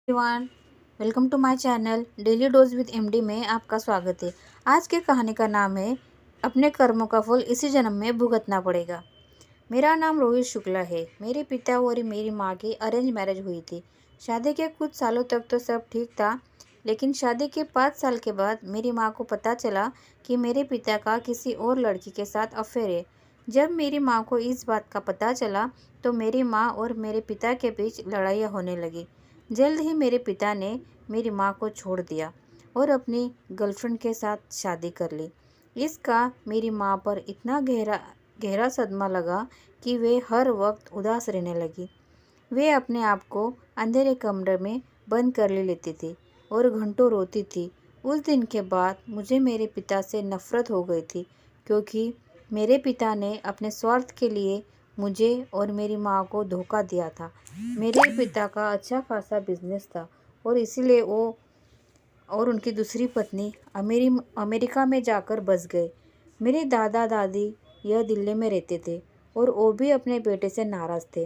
Everyone, welcome to my channel daily dose with MD में आपका स्वागत है। आज की कहानी का नाम है अपने कर्मों का फल इसी जन्म में भुगतना पड़ेगा। मेरा नाम रोहित शुक्ला है। मेरे पिता और मेरी माँ की अरेंज मैरिज हुई थी। शादी के कुछ सालों तक तो सब ठीक था, लेकिन शादी के 5 साल के बाद मेरी माँ को पता चला कि मेरे पिता का किसी और लड़की के साथ अफेयर है। जब मेरी माँ को इस बात का पता चला तो मेरी माँ और मेरे पिता के बीच लड़ाइयाँ होने लगी। जल्द ही मेरे पिता ने मेरी माँ को छोड़ दिया और अपनी गर्लफ्रेंड के साथ शादी कर ली। इसका मेरी माँ पर इतना गहरा सदमा लगा कि वे हर वक्त उदास रहने लगी। वे अपने आप को अंधेरे कमरे में बंद कर लेती थी और घंटों रोती थी। उस दिन के बाद मुझे मेरे पिता से नफरत हो गई थी, क्योंकि मेरे पिता ने अपने स्वार्थ के लिए मुझे और मेरी माँ को धोखा दिया था। मेरे पिता का अच्छा खासा बिजनेस था और इसीलिए वो और उनकी दूसरी पत्नी अमेरिका में जाकर बस गए। मेरे दादा दादी यह दिल्ली में रहते थे और वो भी अपने बेटे से नाराज़ थे,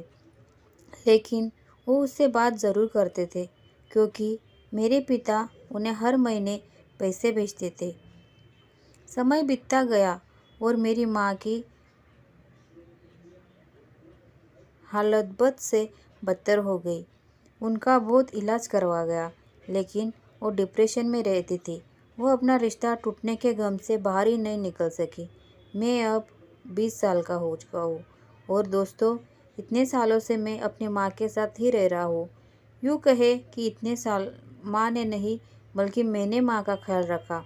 लेकिन वो उससे बात ज़रूर करते थे, क्योंकि मेरे पिता उन्हें हर महीने पैसे भेजते थे। समय बीतता गया और मेरी माँ की हालत बद से बदतर हो गई। उनका बहुत इलाज करवा गया, लेकिन वो डिप्रेशन में रहती थी। वो अपना रिश्ता टूटने के गम से बाहर ही नहीं निकल सकी। मैं अब 20 साल का हो चुका हूँ और दोस्तों, इतने सालों से मैं अपनी माँ के साथ ही रह रहा हूँ। यूँ कहे कि इतने साल माँ ने नहीं, बल्कि मैंने माँ का ख्याल रखा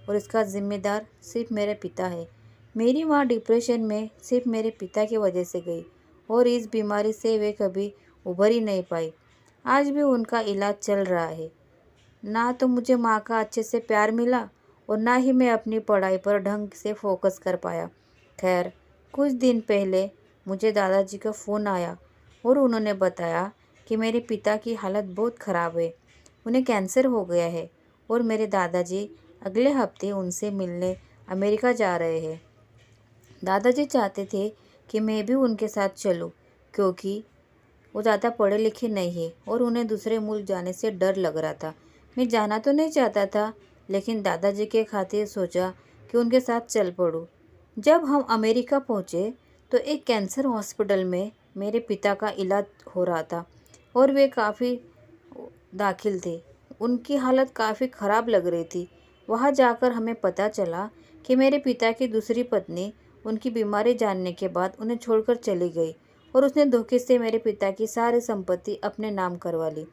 और इसका जिम्मेदार सिर्फ मेरे पिता है। मेरी माँ डिप्रेशन में सिर्फ मेरे पिता की वजह से गई और इस बीमारी से वे कभी उभर ही नहीं पाई। आज भी उनका इलाज चल रहा है। ना तो मुझे माँ का अच्छे से प्यार मिला और ना ही मैं अपनी पढ़ाई पर ढंग से फोकस कर पाया। खैर, कुछ दिन पहले मुझे दादाजी का फ़ोन आया और उन्होंने बताया कि मेरे पिता की हालत बहुत ख़राब है। उन्हें कैंसर हो गया है और मेरे दादाजी अगले हफ्ते उनसे मिलने अमेरिका जा रहे हैं। दादाजी चाहते थे कि मैं भी उनके साथ चलूं, क्योंकि वो ज़्यादा पढ़े लिखे नहीं है और उन्हें दूसरे मुल्क जाने से डर लग रहा था। मैं जाना तो नहीं चाहता था, लेकिन दादाजी के खातिर सोचा कि उनके साथ चल पड़ूं। जब हम अमेरिका पहुंचे तो एक कैंसर हॉस्पिटल में मेरे पिता का इलाज हो रहा था और वे काफ़ी दाखिल थे। उनकी हालत काफ़ी ख़राब लग रही थी। वहाँ जाकर हमें पता चला कि मेरे पिता की दूसरी पत्नी उनकी बीमारी जानने के बाद उन्हें छोड़कर चली गई और उसने धोखे से मेरे पिता की सारी संपत्ति अपने नाम करवा ली।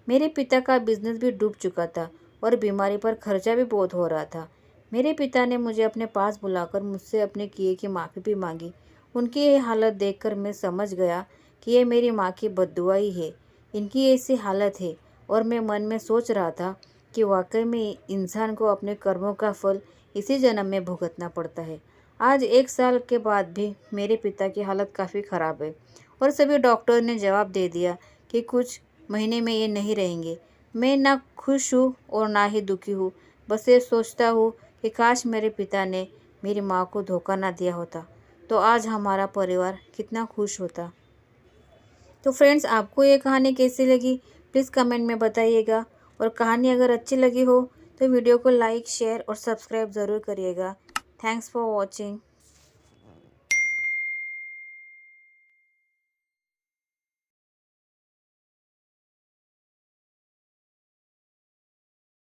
मेरे पिता का बिजनेस भी डूब चुका था और बीमारी पर खर्चा भी बहुत हो रहा था। मेरे पिता ने मुझे अपने पास बुलाकर मुझसे अपने किए की माफ़ी भी मांगी। उनकी ये हालत देखकर मैं समझ गया कि ये मेरी माँ की बद्दुआ ही है। इनकी ऐसी हालत है और मैं मन में सोच रहा था कि वाकई में इंसान को अपने कर्मों का फल इसी जन्म में भुगतना पड़ता है। आज 1 साल के बाद भी मेरे पिता की हालत काफ़ी ख़राब है और सभी डॉक्टर ने जवाब दे दिया कि कुछ महीने में ये नहीं रहेंगे। मैं ना खुश हूँ और ना ही दुखी हूँ। बस ये सोचता हूँ कि काश मेरे पिता ने मेरी माँ को धोखा ना दिया होता, तो आज हमारा परिवार कितना खुश होता। तो फ्रेंड्स, आपको ये कहानी कैसी लगी प्लीज़ कमेंट में बताइएगा, और कहानी अगर अच्छी लगी हो तो वीडियो को लाइक, शेयर और सब्सक्राइब ज़रूर करिएगा। Thanks for watching.